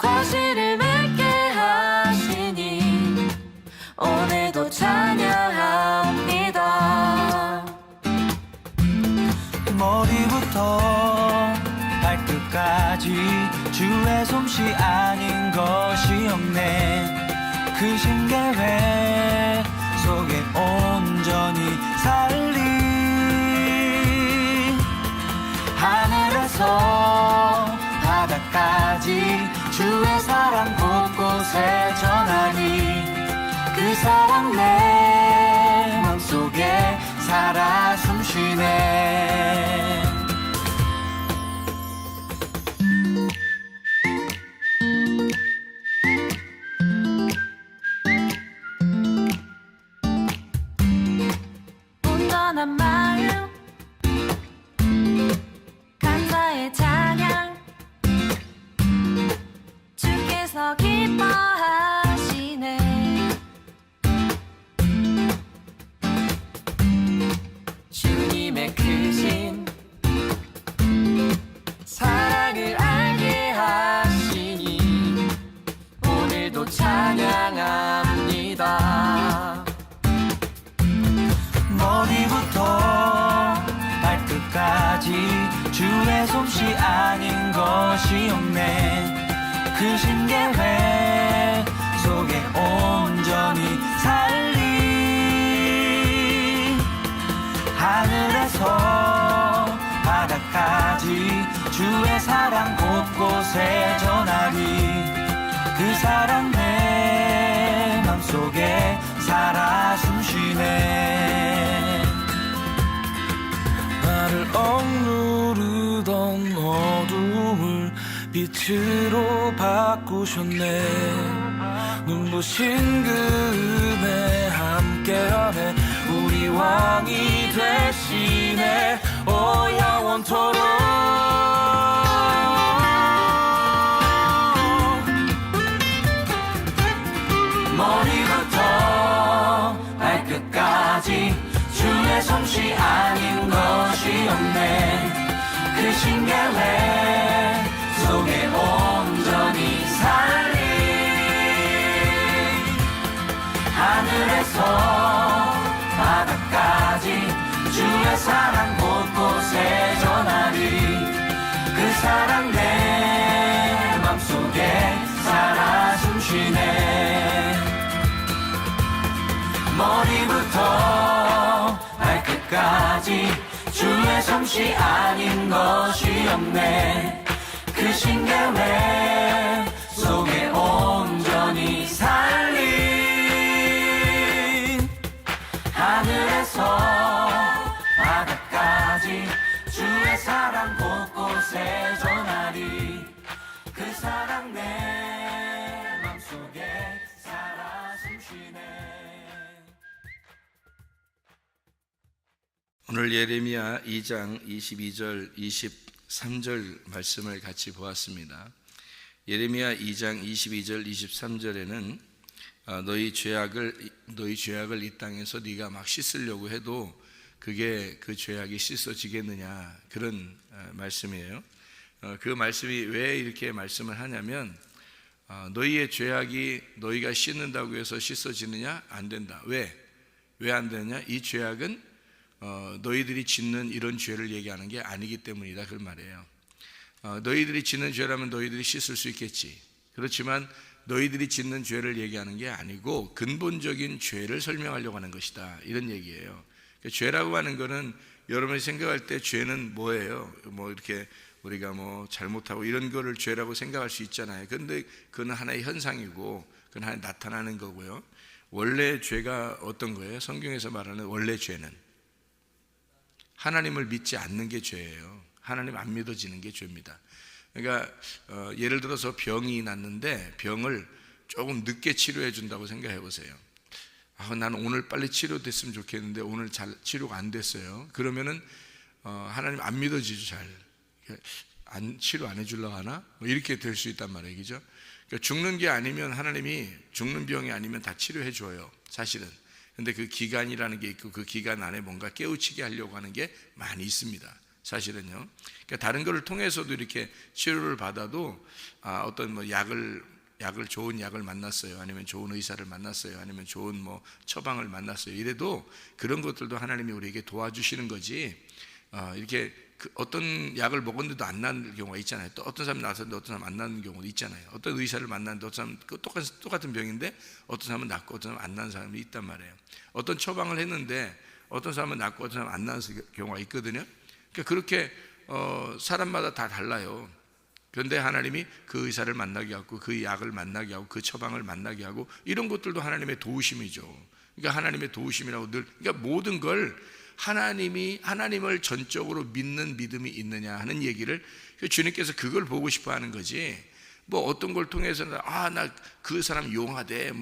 과실을 맺게 하시니 오늘도 찬양합니다. 머리부터 발끝까지 주의 솜씨 아닌 것이 없네. 그 신계획 속에 온전히 살리 하늘에서 바다까지 주의 사랑 곳곳에 전하니 그 사랑 내 맘속에 살아 숨쉬네. 온전한 마음 감사의 찬양 주께서 기뻐하시네. 주님의 크신 사랑을 알게 하시니 오늘도 찬양합니다. 머리부터 발끝까지 주의 솜씨 아닌 것이 없네. 그 신계획 속에 온전히 살리 하늘에서 바다까지 주의 사랑 곳곳에 전하리 그 사랑 내 맘속에 살아 숨쉬네. 나를 억누르던 어둠을 빛으로 바꾸셨네. 눈부신 그 은혜 함께하네. 우리 왕이 되시네. 오 영원토록 머리부터 발끝까지 주의 솜씨 아닌 것이 없네. 그 신계획 속에 온전히 살리 하늘에서 바다까지 주의 사랑 곳곳에 전하리 그 사랑 내 맘속에 살아 숨쉬네. 머리부터 발끝까지 주의 솜씨 아닌 것이 없네. 그 신계획 속에 온전히 살린 하늘에서 바다까지 주의 사랑 곳곳에 전하리 그 사랑 내 맘속에 살아 숨쉬네. 오늘 예레미야 2장 22절 23절 말씀을 같이 보았습니다. 예레미야 2장 22절 23절에는 너희 죄악을 이 땅에서 네가 막 씻으려고 해도 그게 그 죄악이 씻어지겠느냐, 그런 말씀이에요. 그 말씀이 왜 이렇게 말씀을 하냐면 너희의 죄악이 너희가 씻는다고 해서 씻어지느냐? 안 된다. 왜 안 되느냐? 이 죄악은 너희들이 짓는 이런 죄를 얘기하는 게 아니기 때문이다, 그 말이에요. 너희들이 짓는 죄라면 너희들이 씻을 수 있겠지. 그렇지만 너희들이 짓는 죄를 얘기하는 게 아니고 근본적인 죄를 설명하려고 하는 것이다, 이런 얘기예요. 그러니까 죄라고 하는 거는 여러분이 생각할 때 죄는 뭐예요? 뭐 이렇게 우리가 뭐 잘못하고 이런 거를 죄라고 생각할 수 있잖아요. 그런데 그건 하나의 현상이고 그건 하나의 나타나는 거고요. 원래 죄가 어떤 거예요? 성경에서 말하는 원래 죄는 하나님을 믿지 않는 게 죄예요. 하나님 안 믿어지는 게 죄입니다. 그러니까 예를 들어서 병이 났는데 병을 조금 늦게 치료해 준다고 생각해 보세요. 나는 오늘 빨리 치료됐으면 좋겠는데 오늘 잘 치료가 안 됐어요. 그러면은 하나님 안 믿어지죠. 잘 치료 안 해주려고 하나? 뭐 이렇게 될 수 있단 말이에요. 그죠? 그러니까 죽는 게 아니면 하나님이 죽는 병이 아니면 다 치료해 줘요, 사실은. 근데 그 기간이라는 게 있고 그 기간 안에 뭔가 깨우치게 하려고 하는 게 많이 있습니다. 사실은요. 그러니까 다른 거를 통해서도 이렇게 치료를 받아도 어떤 뭐 약을 좋은 약을 만났어요. 아니면 좋은 의사를 만났어요. 아니면 좋은 뭐 처방을 만났어요. 이래도 그런 것들도 하나님이 우리에게 도와주시는 거지. 이렇게 어떤 약을 먹었는데도 안 나는 경우가 있잖아요. 또 어떤 사람이 나왔는데 어떤 사람은 안 나는 경우도 있잖아요. 어떤 의사를 만났는데 어떤 사람은 똑같은 병인데 어떤 사람은 낫고 어떤 사람은 안 나는 사람이 있단 말이에요. 어떤 처방을 했는데 어떤 사람은 낫고 어떤 사람은 안 나는 경우가 있거든요. 그러니까 그렇게 사람마다 다 달라요. 그런데 하나님이 그 의사를 만나게 하고 그 약을 만나게 하고 그 처방을 만나게 하고 이런 것들도 하나님의 도우심이죠. 그러니까 하나님의 도우심이라고 그러니까 모든 걸 하나님을 전적으로 믿는 믿음이 있느냐 하는 얘기를 주님께서 그걸 보고 싶어 하는 거지. 뭐 어떤 걸 통해서는 나 그 사람 용하대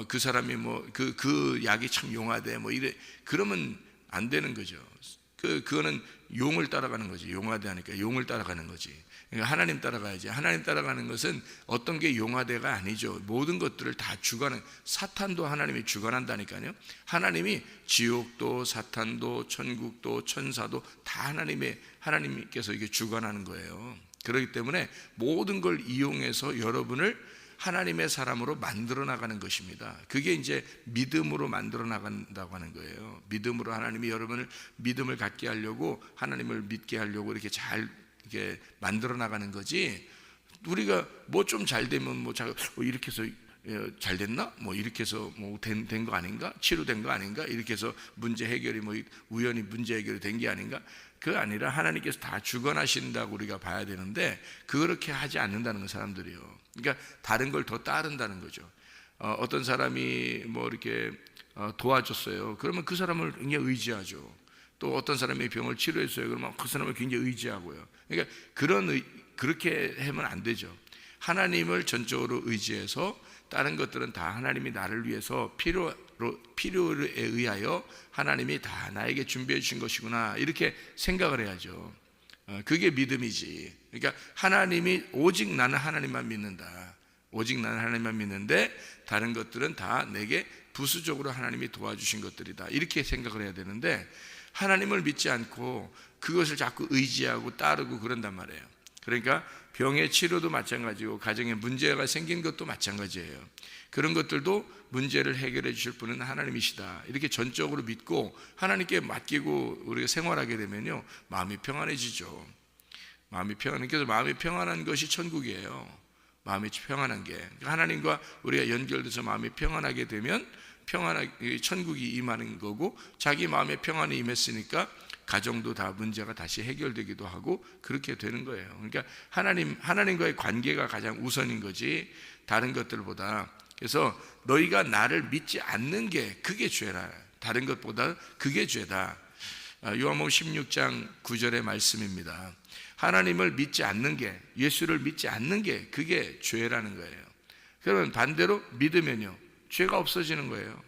그 사람이 그 약이 참 용하대 이래 그러면 안 되는 거죠. 그거는 용을 따라가는 거지. 용하대 하니까 용을 따라가는 거지. 그러니까 하나님 따라가야지. 하나님 따라가는 것은 어떤 게 용하대가 아니죠. 모든 것들을 다 주관하는, 사탄도 하나님이 주관한다니까요. 하나님이 지옥도 사탄도 천국도 천사도 다 하나님께서 이게 주관하는 거예요. 그렇기 때문에 모든 걸 이용해서 여러분을 하나님의 사람으로 만들어 나가는 것입니다. 그게 이제 믿음으로 만들어 나간다고 하는 거예요. 믿음으로 하나님이 여러분을 믿음을 갖게 하려고, 하나님을 믿게 하려고 이렇게 잘 이렇게 만들어 나가는 거지. 우리가 뭐 좀 잘 되면 이렇게 해서 잘 됐나? 이렇게 해서 된 거 아닌가? 치료된 거 아닌가? 이렇게 해서 문제 해결이 우연히 문제 해결이 된 게 아닌가? 그거 아니라 하나님께서 다 주관하신다고 우리가 봐야 되는데 그렇게 하지 않는다는 거 사람들이요. 그러니까 다른 걸 더 따른다는 거죠. 어떤 사람이 이렇게 도와줬어요. 그러면 그 사람을 굉장히 의지하죠. 또 어떤 사람이 병을 치료했어요. 그러면 그 사람을 굉장히 의지하고요. 그러니까 그렇게 하면 안 되죠. 하나님을 전적으로 의지해서 다른 것들은 다 하나님이 나를 위해서 필요에 의하여 하나님이 다 나에게 준비해 주신 것이구나 이렇게 생각을 해야죠. 그게 믿음이지. 그러니까 하나님이 오직 나는 하나님만 믿는다. 오직 나는 하나님만 믿는데 다른 것들은 다 내게 부수적으로 하나님이 도와주신 것들이다 이렇게 생각을 해야 되는데 하나님을 믿지 않고 그것을 자꾸 의지하고 따르고 그런단 말이에요. 그러니까 병의 치료도 마찬가지고 가정에 문제가 생긴 것도 마찬가지예요. 그런 것들도 문제를 해결해 주실 분은 하나님이시다 이렇게 전적으로 믿고 하나님께 맡기고 우리가 생활하게 되면요 마음이 평안해지죠. 마음이 평안해서 마음이 평안한 것이 천국이에요. 마음이 평안한 게 하나님과 우리가 연결돼서 마음이 평안하게 되면 천국이 임하는 거고 자기 마음에 평안이 임했으니까 가정도 다 문제가 다시 해결되기도 하고 그렇게 되는 거예요. 그러니까 하나님과의 관계가 가장 우선인 거지 다른 것들보다. 그래서 너희가 나를 믿지 않는 게 그게 죄라. 다른 것보다 그게 죄다. 요한복음 16장 9절의 말씀입니다. 하나님을 믿지 않는 게, 예수를 믿지 않는 게 그게 죄라는 거예요. 그러면 반대로 믿으면요 죄가 없어지는 거예요.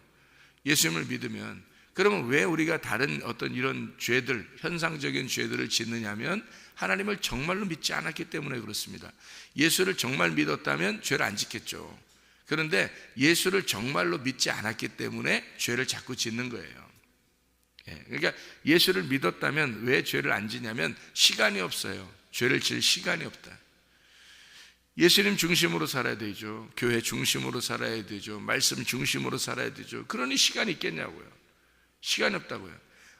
예수님을 믿으면. 그러면 왜 우리가 다른 어떤 이런 죄들, 현상적인 죄들을 짓느냐면 하나님을 정말로 믿지 않았기 때문에 그렇습니다. 예수를 정말 믿었다면 죄를 안 짓겠죠. 그런데 예수를 정말로 믿지 않았기 때문에 죄를 자꾸 짓는 거예요. 그러니까 예수를 믿었다면 왜 죄를 안 지냐면 시간이 없어요. 죄를 질 시간이 없다. 예수님 중심으로 살아야 되죠. 교회 중심으로 살아야 되죠. 말씀 중심으로 살아야 되죠. 그러니 시간이 있겠냐고요. 시간이 없다고요.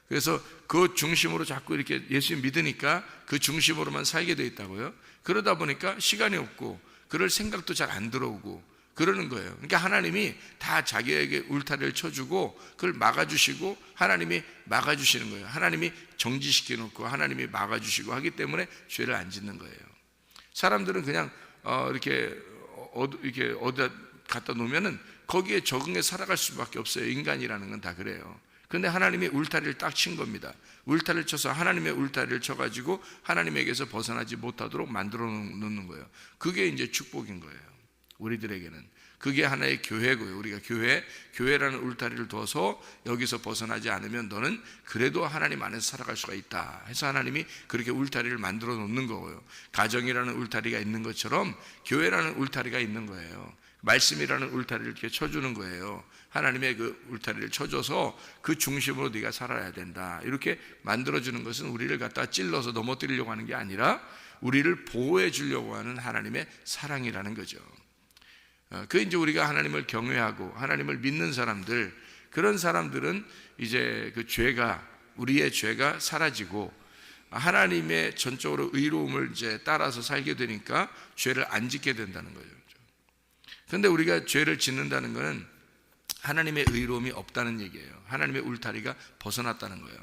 그래서 그 중심으로 자꾸 이렇게 예수님 믿으니까 그 중심으로만 살게 돼 있다고요. 그러다 보니까 시간이 없고 그럴 생각도 잘 안 들어오고 그러는 거예요. 그러니까 하나님이 다 자기에게 울타리를 쳐주고 그걸 막아주시고 하나님이 막아주시는 거예요. 하나님이 정지시켜 놓고 하나님이 막아주시고 하기 때문에 죄를 안 짓는 거예요. 사람들은 그냥 이렇게 어디다 갖다 놓으면은 거기에 적응해 살아갈 수밖에 없어요. 인간이라는 건 다 그래요. 그런데 하나님이 울타리를 딱 친 겁니다. 울타리를 쳐서 하나님의 울타리를 쳐가지고 하나님에게서 벗어나지 못하도록 만들어 놓는 거예요. 그게 이제 축복인 거예요. 우리들에게는 그게 하나의 교회고요. 우리가 교회라는 울타리를 둬서 여기서 벗어나지 않으면 너는 그래도 하나님 안에서 살아갈 수가 있다 해서 하나님이 그렇게 울타리를 만들어 놓는 거고요. 가정이라는 울타리가 있는 것처럼 교회라는 울타리가 있는 거예요. 말씀이라는 울타리를 이렇게 쳐주는 거예요. 하나님의 그 울타리를 쳐줘서 그 중심으로 네가 살아야 된다. 이렇게 만들어주는 것은 우리를 갖다가 찔러서 넘어뜨리려고 하는 게 아니라 우리를 보호해 주려고 하는 하나님의 사랑이라는 거죠. 그 이제 우리가 하나님을 경외하고 하나님을 믿는 사람들, 그런 사람들은 이제 그 죄가, 우리의 죄가 사라지고 하나님의 전적으로 의로움을 이제 따라서 살게 되니까 죄를 안 짓게 된다는 거죠. 그런데 우리가 죄를 짓는다는 것은 하나님의 의로움이 없다는 얘기예요. 하나님의 울타리가 벗어났다는 거예요.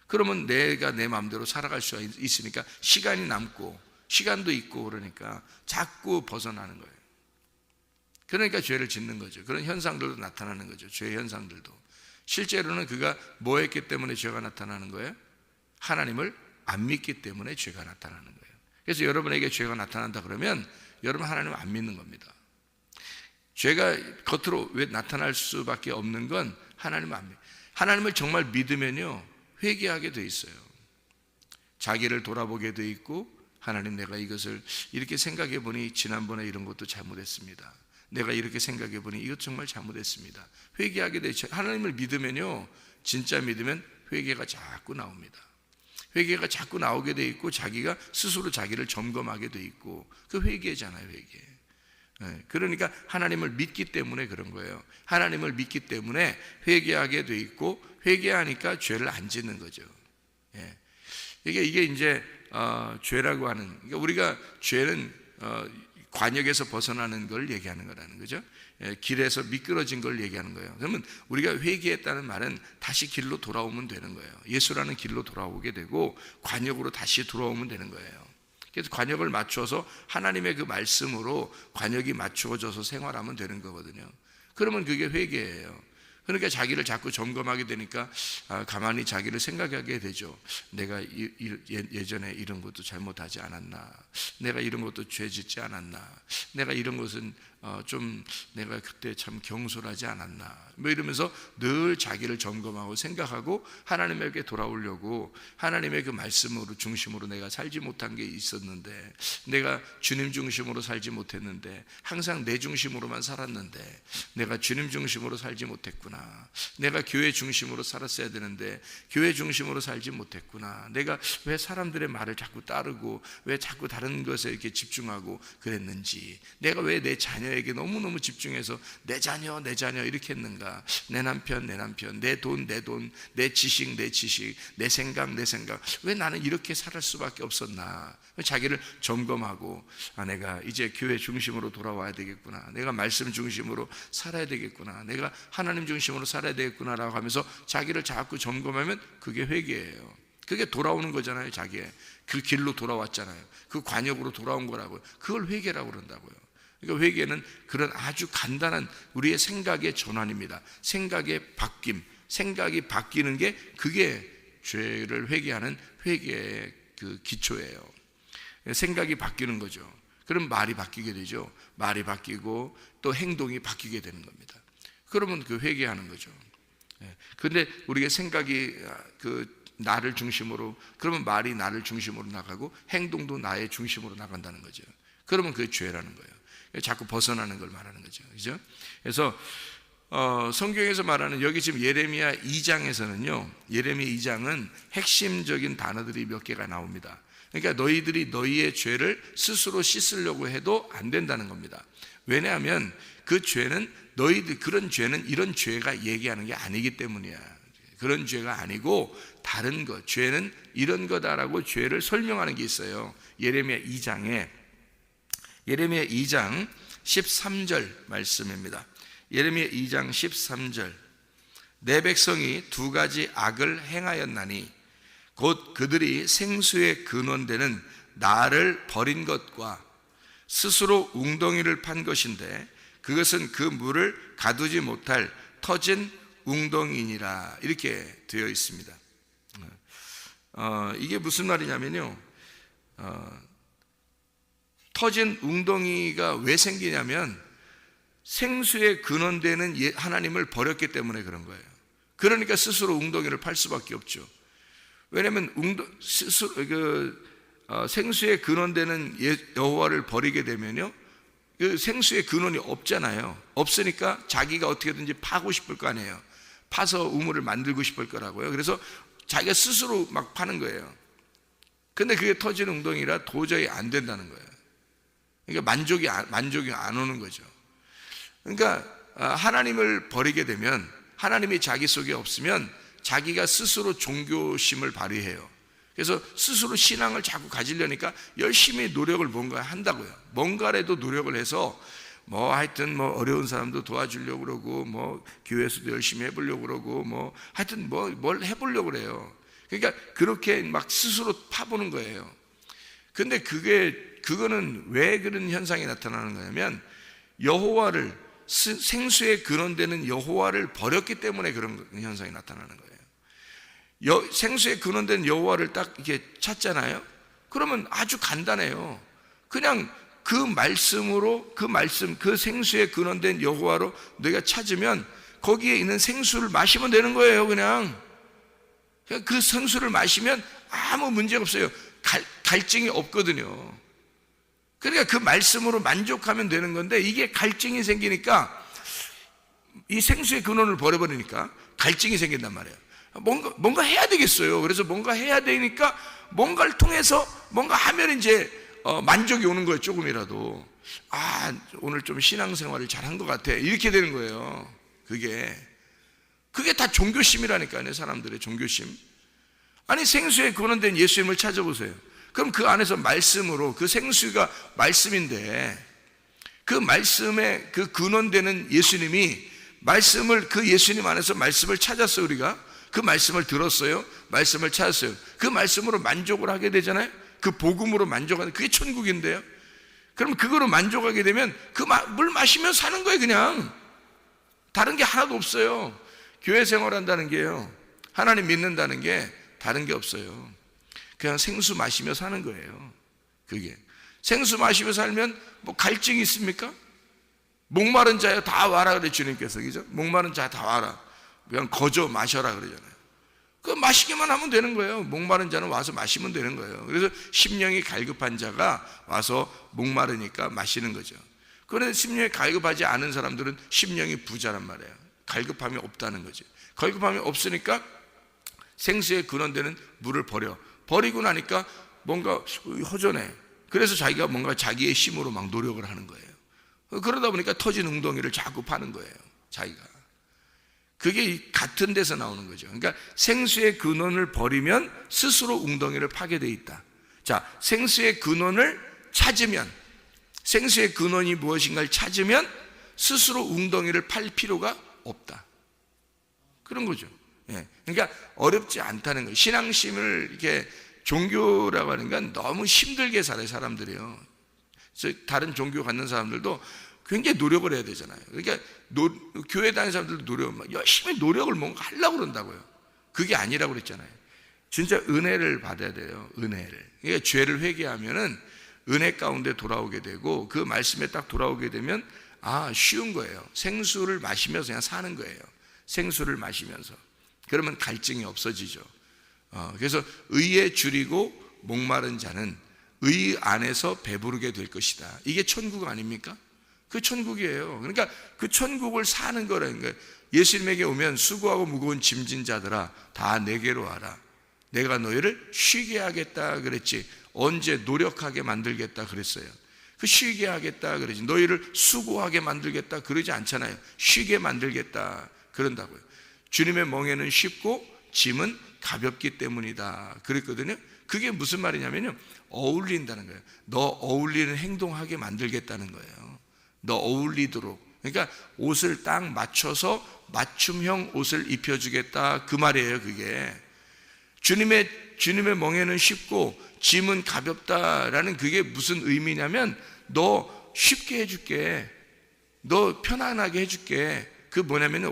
그러면 내가 내 마음대로 살아갈 수가 있으니까 시간이 남고 시간도 있고 그러니까 자꾸 벗어나는 거예요. 그러니까 죄를 짓는 거죠. 그런 현상들도 나타나는 거죠. 죄 현상들도. 실제로는 그가 뭐 했기 때문에 죄가 나타나는 거예요? 하나님을 안 믿기 때문에 죄가 나타나는 거예요. 그래서 여러분에게 죄가 나타난다 그러면 여러분 하나님을 안 믿는 겁니다. 죄가 겉으로 왜 나타날 수밖에 없는 건 하나님을 안 믿어요. 하나님을 정말 믿으면요 회개하게 돼 있어요. 자기를 돌아보게 돼 있고, 하나님 내가 이것을 이렇게 생각해 보니 지난번에 이런 것도 잘못했습니다. 내가 이렇게 생각해 보니 이것 정말 잘못했습니다. 회개하게 돼 있죠. 하나님을 믿으면요 진짜 믿으면 회개가 자꾸 나옵니다. 회개가 자꾸 나오게 돼 있고 자기가 스스로 자기를 점검하게 돼 있고, 그 회개잖아요. 회개. 그러니까 하나님을 믿기 때문에 그런 거예요. 하나님을 믿기 때문에 회개하게 돼 있고, 회개하니까 죄를 안 짓는 거죠. 이게 이제 죄라고 하는, 그러니까 우리가 죄는 관역에서 벗어나는 걸 얘기하는 거라는 거죠. 길에서 미끄러진 걸 얘기하는 거예요. 그러면 우리가 회개했다는 말은 다시 길로 돌아오면 되는 거예요. 예수라는 길로 돌아오게 되고 관역으로 다시 돌아오면 되는 거예요. 그래서 관역을 맞춰서 하나님의 그 말씀으로 관역이 맞추어져서 생활하면 되는 거거든요. 그러면 그게 회개예요. 그러니까 자기를 자꾸 점검하게 되니까 가만히 자기를 생각하게 되죠. 내가 예전에 이런 것도 잘못하지 않았나, 내가 이런 것도 죄 짓지 않았나, 내가 이런 것은 좀 내가 그때 참 경솔하지 않았나, 뭐 이러면서 늘 자기를 점검하고 생각하고 하나님에게 돌아오려고, 하나님의 그 말씀으로 중심으로 내가 살지 못한 게 있었는데, 내가 주님 중심으로 살지 못했는데, 항상 내 중심으로만 살았는데 내가 주님 중심으로 살지 못했구나, 내가 교회 중심으로 살았어야 되는데 교회 중심으로 살지 못했구나, 내가 왜 사람들의 말을 자꾸 따르고 왜 자꾸 다른 것에 이렇게 집중하고 그랬는지, 내가 왜 내 자녀에게 너무너무 집중해서 내 자녀 이렇게 했는가, 내 남편, 내 돈, 내 지식, 내 생각, 왜 나는 이렇게 살 수밖에 없었나, 자기를 점검하고 내가 이제 교회 중심으로 돌아와야 되겠구나, 내가 말씀 중심으로 살아야 되겠구나, 내가 하나님 중심으로 살아야 되겠구나라고 하면서 자기를 자꾸 점검하면 그게 회개예요. 그게 돌아오는 거잖아요. 자기의 그 길로 돌아왔잖아요. 그 관역으로 돌아온 거라고요. 그걸 회개라고 그런다고요. 그러니까 회개는 그런 아주 간단한 우리의 생각의 전환입니다. 생각의 바뀜, 생각이 바뀌는 게 그게 죄를 회개하는 회개의 그 기초예요. 생각이 바뀌는 거죠. 그럼 말이 바뀌게 되죠. 말이 바뀌고 또 행동이 바뀌게 되는 겁니다. 그러면 그 회개하는 거죠. 그런데 우리가 생각이 그 나를 중심으로, 그러면 말이 나를 중심으로 나가고 행동도 나의 중심으로 나간다는 거죠. 그러면 그게 죄라는 거예요. 자꾸 벗어나는 걸 말하는 거죠. 그죠? 그래서 성경에서 말하는 여기 지금 예레미야 2장에서는요, 예레미야 2장은 핵심적인 단어들이 몇 개가 나옵니다. 그러니까 너희들이 너희의 죄를 스스로 씻으려고 해도 안 된다는 겁니다. 왜냐하면 그 죄는 그런 죄는 이런 죄가 얘기하는 게 아니기 때문이야. 그런 죄가 아니고 다른 것, 죄는 이런 거다라고 죄를 설명하는 게 있어요. 예레미야 2장 13절 말씀입니다. 예레미야 2장 13절. 내 백성이 두 가지 악을 행하였나니 곧 그들이 생수의 근원되는 나를 버린 것과 스스로 웅덩이를 판 것인데 그것은 그 물을 가두지 못할 터진 웅덩이니라, 이렇게 되어 있습니다. 이게 무슨 말이냐면요, 터진 웅덩이가 왜 생기냐면 생수의 근원되는 하나님을 버렸기 때문에 그런 거예요. 그러니까 스스로 웅덩이를 팔 수밖에 없죠. 왜냐하면 생수의 근원되는 여호와를 버리게 되면요, 그 생수의 근원이 없잖아요. 없으니까 자기가 어떻게든지 파고 싶을 거 아니에요. 파서 우물을 만들고 싶을 거라고요. 그래서 자기가 스스로 막 파는 거예요. 근데 그게 터진 웅덩이라 도저히 안 된다는 거예요. 그러니까 만족이 안 오는 거죠. 그러니까 하나님을 버리게 되면, 하나님이 자기 속에 없으면 자기가 스스로 종교심을 발휘해요. 그래서 스스로 신앙을 자꾸 가지려니까 열심히 노력을 뭔가 한다고요. 뭔가라도 노력을 해서 하여튼 어려운 사람도 도와주려고 그러고, 교회에서도 열심히 해보려고 그러고, 하여튼 뭘 해보려고 그래요. 그러니까 그렇게 막 스스로 파보는 거예요. 근데 그거는 왜 그런 현상이 나타나는 거냐면, 여호와를, 생수의 근원되는 여호와를 버렸기 때문에 그런 현상이 나타나는 거예요. 생수의 근원된 여호와를 딱 이렇게 찾잖아요. 그러면 아주 간단해요. 그냥 그 말씀으로, 그 생수의 근원된 여호와로 너희가 찾으면 거기에 있는 생수를 마시면 되는 거예요. 그냥 그 생수를 마시면 아무 문제가 없어요. 갈증이 없거든요. 그러니까 그 말씀으로 만족하면 되는 건데, 이게 갈증이 생기니까, 이 생수의 근원을 버려버리니까 갈증이 생긴단 말이에요. 뭔가 해야 되겠어요. 그래서 뭔가 해야 되니까 뭔가를 통해서 뭔가 하면 이제 만족이 오는 거예요. 조금이라도. 오늘 좀 신앙생활을 잘한 것 같아, 이렇게 되는 거예요. 그게 다 종교심이라니까요. 사람들의 종교심. 아니, 생수의 근원된 예수님을 찾아보세요. 그럼 그 안에서 말씀으로, 그 생수가 말씀인데, 그 말씀의 그 근원되는 예수님이, 그 예수님 안에서 말씀을 찾았어요. 우리가 그 말씀을 들었어요. 말씀을 찾았어요. 그 말씀으로 만족을 하게 되잖아요. 그 복음으로 만족하는, 그게 천국인데요. 그럼 그거로 만족하게 되면 그 물 마시면 사는 거예요. 그냥 다른 게 하나도 없어요. 교회 생활한다는 게요, 하나님 믿는다는 게 다른 게 없어요. 그냥 생수 마시며 사는 거예요. 그게 생수 마시며 살면 갈증이 있습니까? 목마른 자여 다 와라 그래 주님께서, 그죠? 목마른 자 다 와라, 그냥 거저 마셔라 그러잖아요. 그 마시기만 하면 되는 거예요. 목마른 자는 와서 마시면 되는 거예요. 그래서 심령이 갈급한 자가 와서 목마르니까 마시는 거죠. 그런데 심령이 갈급하지 않은 사람들은 심령이 부자란 말이에요. 갈급함이 없다는 거죠. 갈급함이 없으니까 생수의 근원되는 물을 버리고 나니까 뭔가 허전해. 그래서 자기가 뭔가 자기의 힘으로 막 노력을 하는 거예요. 그러다 보니까 터진 웅덩이를 자꾸 파는 거예요. 자기가. 그게 같은 데서 나오는 거죠. 그러니까 생수의 근원을 버리면 스스로 웅덩이를 파게 돼 있다. 자, 생수의 근원을 찾으면, 생수의 근원이 무엇인가를 찾으면 스스로 웅덩이를 팔 필요가 없다. 그런 거죠. 그러니까 어렵지 않다는 거예요. 신앙심을 이렇게, 종교라고 하는 건 너무 힘들게 살아요, 사람들이요. 다른 종교 갖는 사람들도 굉장히 노력을 해야 되잖아요. 그러니까 교회 다니는 사람들도 열심히 노력을 뭔가 하려고 그런다고요. 그게 아니라고 그랬잖아요. 진짜 은혜를 받아야 돼요. 은혜를. 그러니까 죄를 회개하면은 은혜 가운데 돌아오게 되고, 그 말씀에 딱 돌아오게 되면 쉬운 거예요. 생수를 마시면서 그냥 사는 거예요. 생수를 마시면서. 그러면 갈증이 없어지죠. 그래서 의에 줄이고 목마른 자는 의 안에서 배부르게 될 것이다. 이게 천국 아닙니까? 그 천국이에요. 그러니까 그 천국을 사는 거라는 거예요. 예수님에게 오면 수고하고 무거운 짐진 자들아 다 내게로 와라. 내가 너희를 쉬게 하겠다 그랬지. 언제 노력하게 만들겠다 그랬어요. 그 쉬게 하겠다 그러지. 너희를 수고하게 만들겠다 그러지 않잖아요. 쉬게 만들겠다 그런다고요. 주님의 멍에는 쉽고 짐은 가볍기 때문이다 그랬거든요. 그게 무슨 말이냐면요, 어울린다는 거예요. 너 어울리는 행동하게 만들겠다는 거예요. 너 어울리도록. 그러니까 옷을 딱 맞춰서 맞춤형 옷을 입혀주겠다 그 말이에요. 그게 주님의 멍에는 쉽고 짐은 가볍다라는, 그게 무슨 의미냐면 너 쉽게 해줄게, 너 편안하게 해줄게. 그 뭐냐면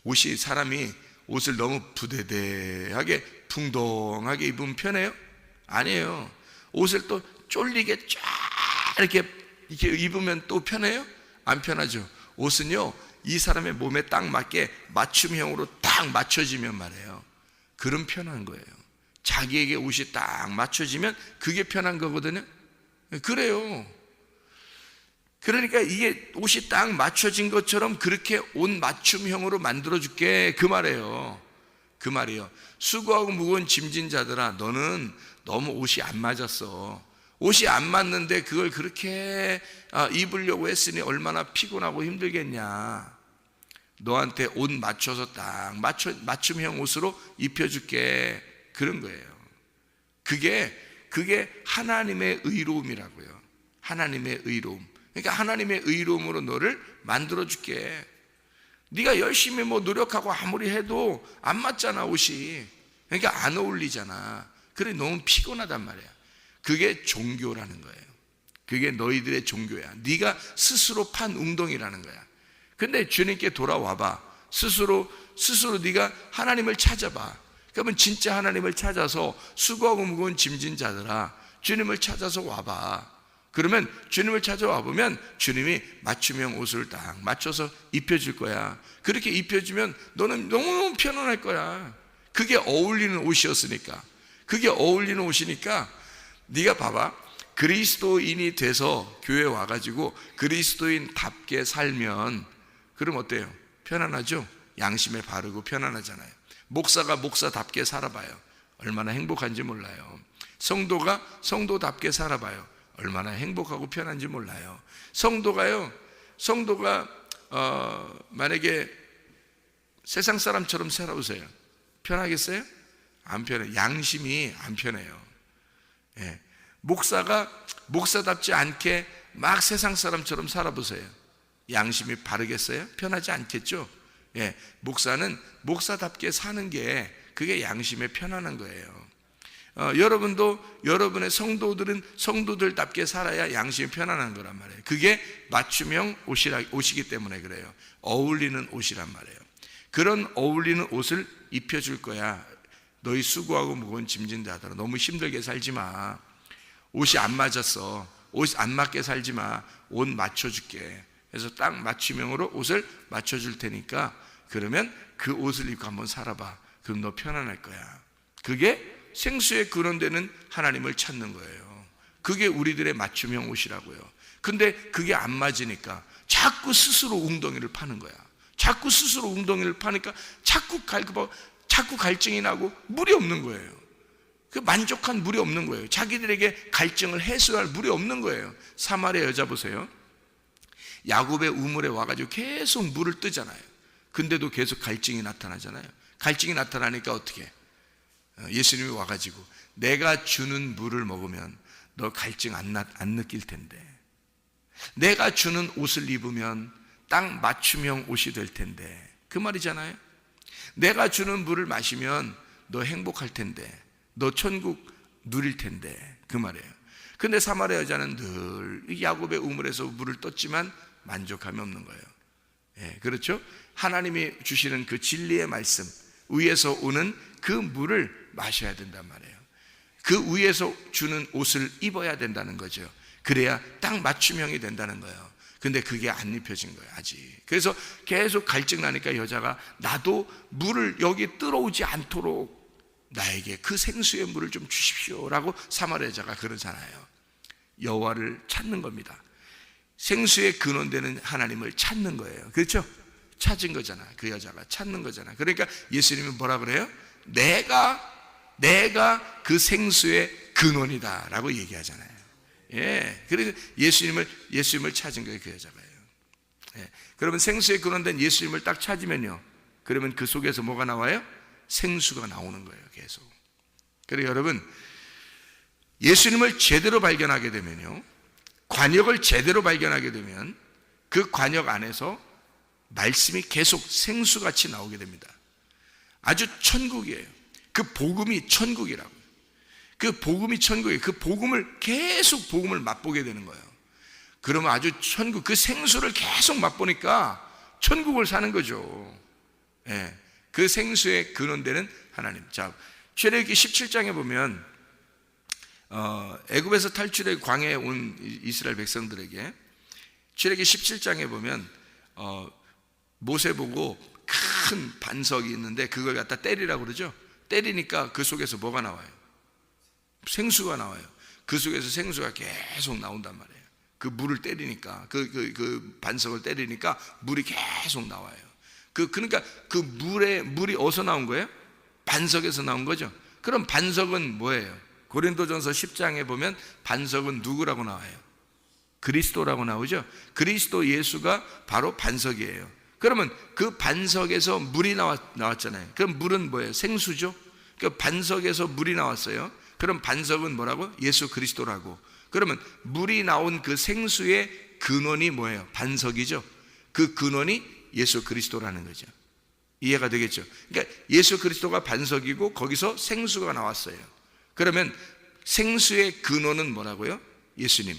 옷이 사람이 옷을 너무 부대대하게 풍덩하게 입으면 편해요? 아니에요. 옷을 또 쫄리게 쫙 이렇게 입으면 또 편해요? 안 편하죠. 옷은요, 이 사람의 몸에 딱 맞게 맞춤형으로 딱 맞춰지면 말이에요, 그럼 편한 거예요. 자기에게 옷이 딱 맞춰지면 그게 편한 거거든요. 그래요. 그러니까 이게 옷이 딱 맞춰진 것처럼 그렇게 옷 맞춤형으로 만들어줄게, 그 말이에요. 그 말이에요. 수고하고 무거운 짐진 자들아, 너는 너무 옷이 안 맞았어. 옷이 안 맞는데 그걸 그렇게 입으려고 했으니 얼마나 피곤하고 힘들겠냐. 너한테 옷 맞춰서 딱 맞춤형 옷으로 입혀줄게, 그런 거예요. 그게 하나님의 의로움이라고요. 하나님의 의로움. 그러니까 하나님의 의로움으로 너를 만들어줄게. 네가 열심히 노력하고 아무리 해도 안 맞잖아, 옷이. 그러니까 안 어울리잖아. 그래, 너무 피곤하단 말이야. 그게 종교라는 거예요. 그게 너희들의 종교야. 네가 스스로 판 웅덩이라는 거야. 근데 주님께 돌아와봐. 스스로 네가 하나님을 찾아봐. 그러면 진짜 하나님을 찾아서 수고하고 무거운 짐진 자들아, 주님을 찾아서 와봐. 그러면 주님을 찾아와 보면 주님이 맞춤형 옷을 딱 맞춰서 입혀줄 거야. 그렇게 입혀주면 너는 너무너무 편안할 거야. 그게 어울리는 옷이었으니까. 그게 어울리는 옷이니까 네가 봐봐. 그리스도인이 돼서 교회에 와가지고 그리스도인답게 살면 그럼 어때요? 편안하죠? 양심에 바르고 편안하잖아요. 목사가 목사답게 살아봐요. 얼마나 행복한지 몰라요. 성도가 성도답게 살아봐요. 얼마나 행복하고 편한지 몰라요. 성도가 만약에 세상 사람처럼 살아보세요. 편하겠어요? 안 편해요. 양심이 안 편해요. 예. 목사가 목사답지 않게 막 세상 사람처럼 살아보세요. 양심이 바르겠어요? 편하지 않겠죠? 예. 목사는 목사답게 사는 게 그게 양심에 편안한 거예요. 여러분도 여러분의 성도들은 성도들답게 살아야 양심이 편안한 거란 말이에요. 그게 맞춤형 옷이기 때문에 그래요. 어울리는 옷이란 말이에요. 그런 어울리는 옷을 입혀줄 거야. 너희 수고하고 무거운 짐진 자들아, 너무 힘들게 살지 마. 옷이 안 맞았어. 옷 안 맞게 살지 마. 옷 맞춰줄게. 그래서 딱 맞춤형으로 옷을 맞춰줄 테니까 그러면 그 옷을 입고 한번 살아봐. 그럼 너 편안할 거야. 그게 생수의 근원되는 하나님을 찾는 거예요. 그게 우리들의 맞춤형 옷이라고요. 근데 그게 안 맞으니까 자꾸 스스로 웅덩이를 파는 거야. 자꾸 스스로 웅덩이를 파니까 자꾸 갈증이 나고 물이 없는 거예요. 그 만족한 물이 없는 거예요. 자기들에게 갈증을 해소할 물이 없는 거예요. 사마리아 여자 보세요. 야곱의 우물에 와가지고 계속 물을 뜨잖아요. 근데도 계속 갈증이 나타나잖아요. 갈증이 나타나니까 어떻게 해? 예수님이 와가지고 내가 주는 물을 먹으면 너 갈증 안 느낄 텐데, 내가 주는 옷을 입으면 딱 맞춤형 옷이 될 텐데, 그 말이잖아요. 내가 주는 물을 마시면 너 행복할 텐데, 너 천국 누릴 텐데, 그 말이에요. 근데 사마리아 여자는 늘 야곱의 우물에서 물을 떴지만 만족함이 없는 거예요. 예, 그렇죠? 하나님이 주시는 그 진리의 말씀, 위에서 오는 그 물을 마셔야 된단 말이에요. 그 위에서 주는 옷을 입어야 된다는 거죠. 그래야 딱 맞춤형이 된다는 거예요. 근데 그게 안 입혀진 거예요, 아직. 그래서 계속 갈증 나니까 여자가 나도 물을 여기 들어오지 않도록 나에게 그 생수의 물을 좀 주십시오라고 사마리아 여자가 그러잖아요. 여호와를 찾는 겁니다. 생수의 근원되는 하나님을 찾는 거예요. 그렇죠? 찾은 거잖아. 그 여자가 찾는 거잖아. 그러니까 예수님이 뭐라 그래요? 내가 그 생수의 근원이다 라고 얘기하잖아요. 예, 그래서 예수님을 찾은 거예요, 그 여자가요. 예, 그러면 생수의 근원된 예수님을 딱 찾으면요, 그러면 그 속에서 뭐가 나와요? 생수가 나오는 거예요, 계속. 그래서 여러분, 예수님을 제대로 발견하게 되면요, 관역을 제대로 발견하게 되면 그 관역 안에서 말씀이 계속 생수같이 나오게 됩니다. 아주 천국이에요. 그 복음이 천국이라고요. 그 복음이 천국이에요. 그 복음을 계속 복음을 맛보게 되는 거예요. 그러면 아주 천국, 그 생수를 계속 맛보니까 천국을 사는 거죠. 예, 그 생수의 근원되는 하나님. 자, 출애굽기 17장에 보면 애굽에서 탈출해 광야에 온 이스라엘 백성들에게 출애기 17장에 보면 모세 보고 큰 반석이 있는데 그걸 갖다 때리라고 그러죠. 때리니까 그 속에서 뭐가 나와요? 생수가 나와요. 그 속에서 생수가 계속 나온단 말이에요. 그 물을 때리니까 그 반석을 때리니까 물이 계속 나와요. 그러니까 그 물이 어디서 나온 거예요? 반석에서 나온 거죠. 그럼 반석은 뭐예요? 고린도전서 10장에 보면 반석은 누구라고 나와요? 그리스도라고 나오죠. 그리스도 예수가 바로 반석이에요. 그러면 그 반석에서 물이 나왔잖아요. 그럼 물은 뭐예요? 생수죠. 그 반석에서 물이 나왔어요. 그럼 반석은 뭐라고? 예수 그리스도라고. 그러면 물이 나온 그 생수의 근원이 뭐예요? 반석이죠. 그 근원이 예수 그리스도라는 거죠. 이해가 되겠죠? 그러니까 예수 그리스도가 반석이고 거기서 생수가 나왔어요. 그러면 생수의 근원은 뭐라고요? 예수님.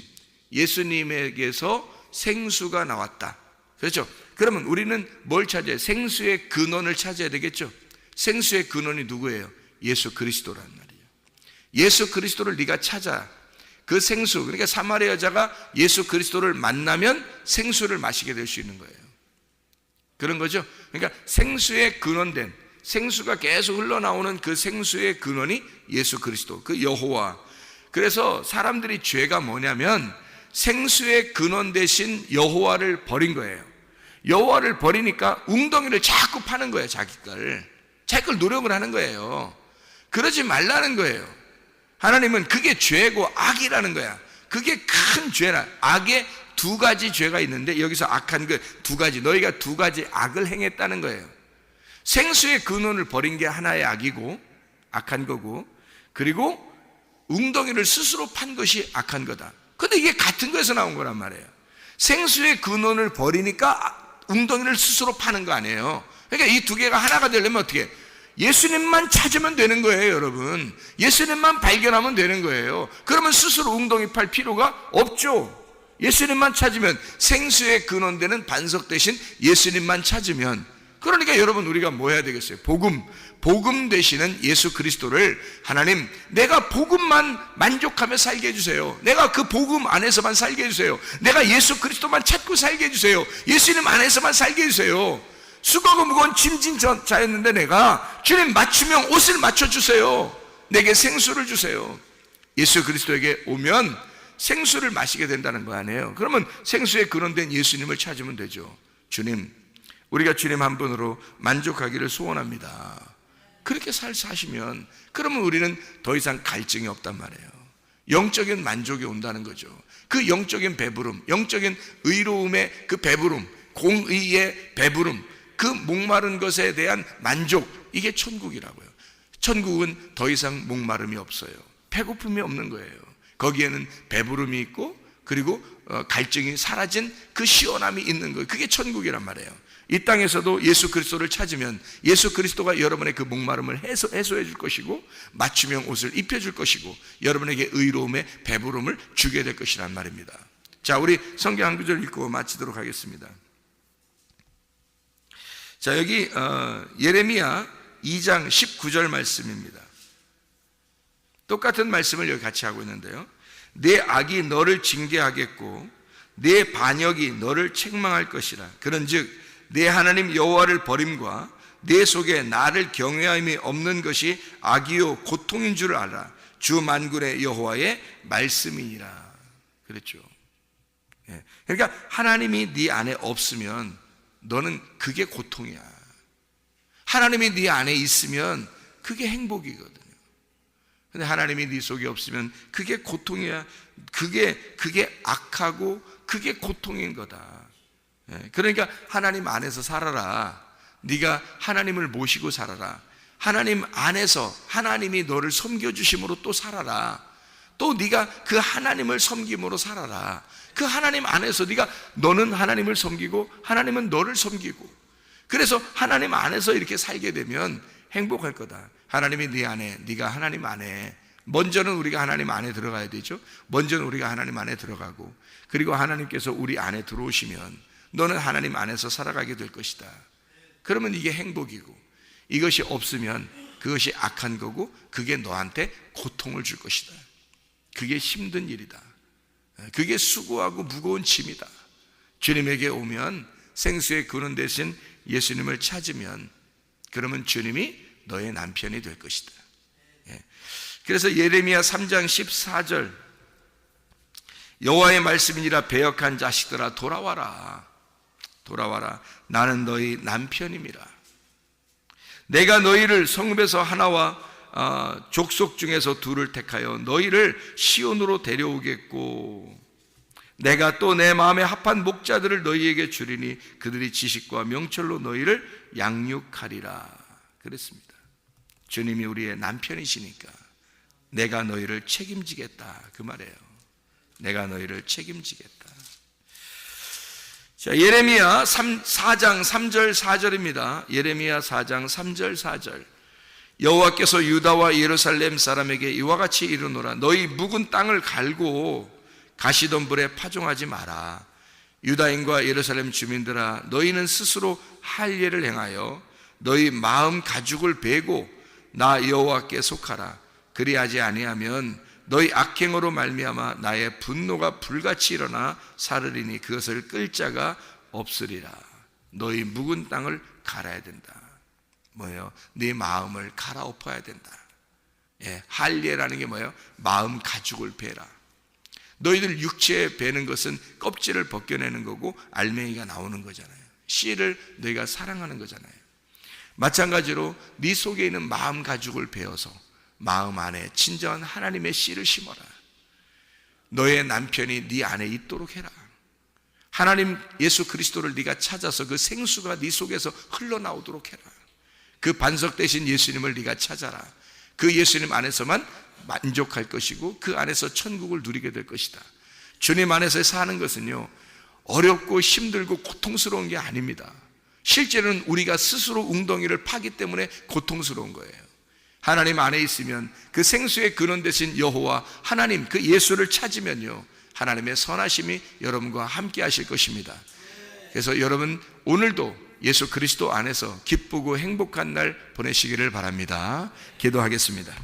예수님에게서 생수가 나왔다. 그렇죠? 그러면 우리는 뭘 찾아야? 생수의 근원을 찾아야 되겠죠? 생수의 근원이 누구예요? 예수 그리스도란 말이에요. 예수 그리스도를 네가 찾아. 그 생수, 그러니까 사마리아 여자가 예수 그리스도를 만나면 생수를 마시게 될 수 있는 거예요. 그런 거죠. 그러니까 생수의 근원된, 생수가 계속 흘러나오는 그 생수의 근원이 예수 그리스도, 그 여호와. 그래서 사람들이 죄가 뭐냐면 생수의 근원 대신 여호와를 버린 거예요. 여호와를 버리니까 웅덩이를 자꾸 파는 거예요. 자기 걸 노력을 하는 거예요. 그러지 말라는 거예요. 하나님은 그게 죄고 악이라는 거야. 그게 큰 죄라. 악에 두 가지 죄가 있는데 여기서 악한 그 두 가지, 너희가 두 가지 악을 행했다는 거예요. 생수의 근원을 버린 게 하나의 악이고 악한 거고, 그리고 웅덩이를 스스로 판 것이 악한 거다. 근데 이게 같은 거에서 나온 거란 말이에요. 생수의 근원을 버리니까 웅덩이를 스스로 파는 거 아니에요. 그러니까 이 두 개가 하나가 되려면 어떻게? 예수님만 찾으면 되는 거예요, 여러분. 예수님만 발견하면 되는 거예요. 그러면 스스로 웅덩이 팔 필요가 없죠. 예수님만 찾으면, 생수의 근원되는 반석 대신 예수님만 찾으면, 그러니까 여러분 우리가 뭐 해야 되겠어요? 복음 되시는 예수 그리스도를 하나님, 내가 복음만 만족하며 살게 해주세요. 내가 그 복음 안에서만 살게 해주세요. 내가 예수 그리스도만 찾고 살게 해주세요. 예수님 안에서만 살게 해주세요. 수고하고 무거운 짐진 자였는데 내가 주님 맞춤형 옷을 맞춰주세요. 내게 생수를 주세요. 예수 그리스도에게 오면 생수를 마시게 된다는 거 아니에요. 그러면 생수에 근원된 예수님을 찾으면 되죠. 주님, 우리가 주님 한 분으로 만족하기를 소원합니다. 그렇게 사시면 그러면 우리는 더 이상 갈증이 없단 말이에요. 영적인 만족이 온다는 거죠. 그 영적인 배부름, 영적인 의로움의 그 배부름, 공의의 배부름, 그 목마른 것에 대한 만족, 이게 천국이라고요. 천국은 더 이상 목마름이 없어요. 배고픔이 없는 거예요. 거기에는 배부름이 있고, 그리고 갈증이 사라진 그 시원함이 있는 거예요. 그게 천국이란 말이에요. 이 땅에서도 예수 그리스도를 찾으면 예수 그리스도가 여러분의 그 목마름을 해소해 줄 것이고, 맞춤형 옷을 입혀줄 것이고, 여러분에게 의로움의 배부름을 주게 될 것이란 말입니다. 자, 우리 성경 한 구절 읽고 마치도록 하겠습니다. 자, 여기 예레미야 2장 19절 말씀입니다. 똑같은 말씀을 여기 같이 하고 있는데요. 내 악이 너를 징계하겠고 내 반역이 너를 책망할 것이라. 그런즉 내 하나님 여호와를 버림과 내 속에 나를 경외함이 없는 것이 악이요 고통인 줄 알아. 주 만군의 여호와의 말씀이니라. 그랬죠. 그러니까 하나님이 네 안에 없으면 너는 그게 고통이야. 하나님이 네 안에 있으면 그게 행복이거든요. 근데 하나님이 네 속에 없으면 그게 고통이야. 그게 악하고 그게 고통인 거다. 그러니까 하나님 안에서 살아라. 네가 하나님을 모시고 살아라. 하나님 안에서 하나님이 너를 섬겨주심으로 또 살아라. 또 네가 그 하나님을 섬김으로 살아라. 그 하나님 안에서 너는 하나님을 섬기고 하나님은 너를 섬기고, 그래서 하나님 안에서 이렇게 살게 되면 행복할 거다. 하나님이 네 안에, 네가 하나님 안에, 먼저는 우리가 하나님 안에 들어가야 되죠. 먼저는 우리가 하나님 안에 들어가고, 그리고 하나님께서 우리 안에 들어오시면 너는 하나님 안에서 살아가게 될 것이다. 그러면 이게 행복이고, 이것이 없으면 그것이 악한 거고, 그게 너한테 고통을 줄 것이다. 그게 힘든 일이다. 그게 수고하고 무거운 짐이다. 주님에게 오면 생수의 근원 대신 예수님을 찾으면 그러면 주님이 너의 남편이 될 것이다. 그래서 예레미야 3장 14절 여호와의 말씀이니라 배역한 자식들아 돌아와라. 돌아와라. 나는 너희 남편임이라. 내가 너희를 성읍에서 하나와 족속 중에서 둘을 택하여 너희를 시온으로 데려오겠고 내가 또 내 마음에 합한 목자들을 너희에게 주리니 그들이 지식과 명철로 너희를 양육하리라. 그랬습니다. 주님이 우리의 남편이시니까 내가 너희를 책임지겠다 그 말이에요. 내가 너희를 책임지겠다. 자, 예레미야 4장 3절 4절입니다. 예레미야 4장 3절 4절 여호와께서 유다와 예루살렘 사람에게 이와 같이 이르노라. 너희 묵은 땅을 갈고 가시던 불에 파종하지 마라. 유다인과 예루살렘 주민들아 너희는 스스로 할 일을 행하여 너희 마음 가죽을 베고 나 여호와께 속하라. 그리하지 아니하면 너희 악행으로 말미암아 나의 분노가 불같이 일어나 사르리니 그것을 끌 자가 없으리라. 너희 묵은 땅을 갈아야 된다. 뭐예요? 네 마음을 갈아엎어야 된다. 할례라는 게 뭐예요? 마음 가죽을 베라. 너희들 육체에 베는 것은 껍질을 벗겨내는 거고 알맹이가 나오는 거잖아요. 씨를 너희가 사랑하는 거잖아요. 마찬가지로 네 속에 있는 마음 가죽을 베어서 마음 안에 진정한 하나님의 씨를 심어라. 너의 남편이 네 안에 있도록 해라. 하나님 예수 그리스도를 네가 찾아서 그 생수가 네 속에서 흘러나오도록 해라. 그 반석 대신 예수님을 네가 찾아라. 그 예수님 안에서만 만족할 것이고 그 안에서 천국을 누리게 될 것이다. 주님 안에서 사는 것은요 어렵고 힘들고 고통스러운 게 아닙니다. 실제로는 우리가 스스로 웅덩이를 파기 때문에 고통스러운 거예요. 하나님 안에 있으면 그 생수의 근원 되신 여호와 하나님 그 예수를 찾으면요 하나님의 선하심이 여러분과 함께 하실 것입니다. 그래서 여러분 오늘도 예수 그리스도 안에서 기쁘고 행복한 날 보내시기를 바랍니다. 기도하겠습니다.